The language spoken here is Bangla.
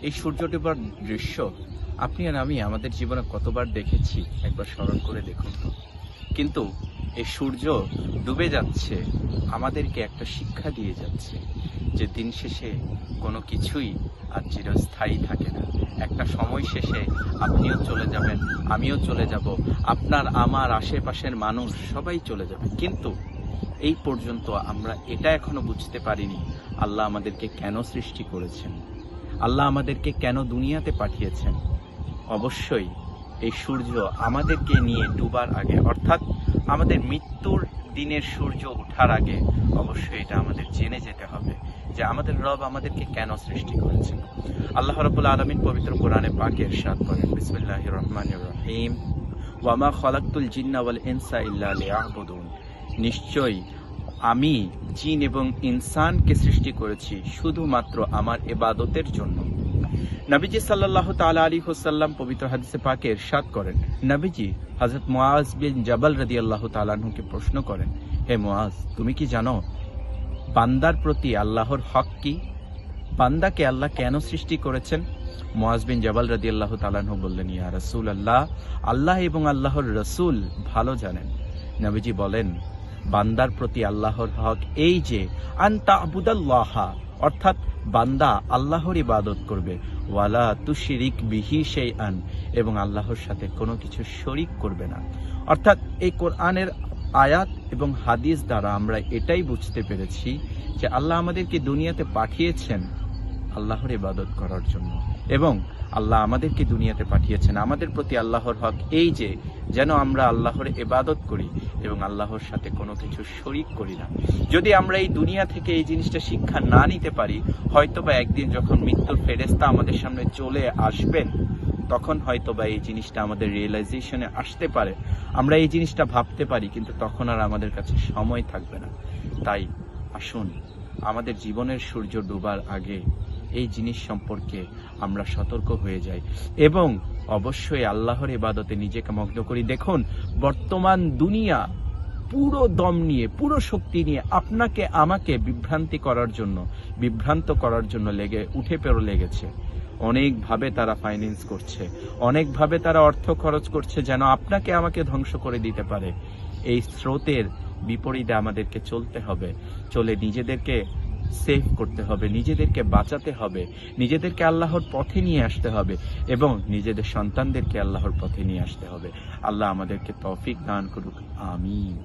এই সূর্য ডোবার দৃশ্য আপনি আর আমি আমাদের জীবনে কতবার দেখেছি একবার স্মরণ করে দেখুন তো। কিন্তু এই সূর্য ডুবে যাচ্ছে আমাদেরকে একটা শিক্ষা দিয়ে যাচ্ছে যে দিন শেষে কোনো কিছুই আর চিরস্থায়ী থাকে না। একটা সময় শেষে আপনিও চলে যাবেন, আমিও চলে যাব, আপনার আমার আশেপাশের মানুষ সবাই চলে যাবে। কিন্তু এই পর্যন্ত আমরা এটা এখনো বুঝতে পারিনি আল্লাহ আমাদেরকে কেন সৃষ্টি করেছেন, আল্লাহ আমাদেরকে কেন দুনিয়াতে পাঠিয়েছেন। অবশ্যই এই সূর্য আমাদেরকে নিয়ে ডুবার আগে, অর্থাৎ আমাদের মৃত্যুর দিনের সূর্য ওঠার আগে অবশ্যই এটা আমাদের জেনে যেতে হবে যে আমাদের রব আমাদেরকে কেন সৃষ্টি করেছেন। আল্লাহ রাব্বুল আলামিন পবিত্র কোরআনে পাকে ইরশাদ করেন, বিসমিল্লাহির রহমানির রহিম, ওয়া মা খালাকতুল জিন্না ওয়াল ইনসা ইল্লা লিয়াবুদুন। নিশ্চয়ই আমি জিন এবং ইনসানকে সৃষ্টি করেছি শুধুমাত্র আমার ইবাদতের জন্য। নবীজি সাল্লাল্লাহু তাআলা আলাইহি ওয়াসাল্লাম পবিত্র হাদিসে পাকে ইরশাদ করেন, নবীজি হযরত মুআজ বিন জাবাল রাদিয়াল্লাহু তাআলা আনহুকে প্রশ্ন করেন, হে মুআজ, তুমি কি জানো বান্দার প্রতি আল্লাহর হক কি? বান্দাকে আল্লাহ কেন সৃষ্টি করেছেন? মুআজ বিন জাবাল রাদিয়াল্লাহু তাআলা আনহু বললেন, ইয়া রাসূলুল্লাহ, আল্লাহ এবং আল্লাহর রাসূল ভালো জানেন। নবীজি বলেন, বান্দার প্রতি আল্লাহর হক এই যে আনতা আবুদাল্লাহা, অর্থাৎ বান্দা আল্লাহর ইবাদত করবে, ওয়ালা তুশরিক বিহি শাইআন, এবং আল্লাহর সাথে কোনো কিছু শরীক করবে না। অর্থাৎ এই কোরআনের আয়াত এবং হাদিস দ্বারা আমরা এটাই বুঝতে পেরেছি যে আল্লাহ আমাদেরকে দুনিয়াতে পাঠিয়েছেন আল্লাহর ইবাদত করার জন্য, এবং আল্লাহ আমাদেরকে দুনিয়াতে পাঠিয়েছেন আমাদের প্রতি আল্লাহর হক এই যে যেন আমরা আল্লাহর ইবাদত করি এবং আল্লাহর সাথে কোনো কিছু শরীক করি না। যদি আমরা এই দুনিয়া থেকে এই জিনিসটা শিক্ষা না নিতে পারি, হয়তোবা একদিন যখন মৃত্যুর ফেরেশতা আমাদের সামনে চলে আসবেন, তখন হয়তোবা এই জিনিসটা আমাদের রিয়েলাইজেশনে আসতে পারে, আমরা এই জিনিসটা ভাবতে পারি, কিন্তু তখন আর আমাদের কাছে সময় থাকবে না। তাই আসুন আমাদের জীবনের সূর্য ডোবার আগে এই জিনিস সম্পর্কে আমরা সতর্ক হয়ে যাই এবং অবশ্যই আল্লাহর ইবাদতে নিজেকে মগ্ন করি। দেখুন, বর্তমান দুনিয়া পুরো দম নিয়ে, পুরো শক্তি নিয়ে আপনাকে আমাকে বিভ্রান্ত করার জন্য উঠে লেগেছে। অনেকভাবে তারা ফাইন্যান্স করছে, অনেকভাবে তারা অর্থ খরচ করছে যেন আপনাকে আমাকে ধ্বংস করে দিতে পারে। এই স্রোতের বিপরীতে আমাদেরকে চলতে হবে, চলে নিজেদেরকে সেভ করতে হবে, নিজেদেরকে বাঁচাতে হবে, নিজেদেরকে আল্লাহর পথে নিয়ে আসতে হবে এবং নিজেদের সন্তানদেরকে আল্লাহর পথে নিয়ে আসতে হবে। আল্লাহ আমাদেরকে তৌফিক দান করুক, আমিন।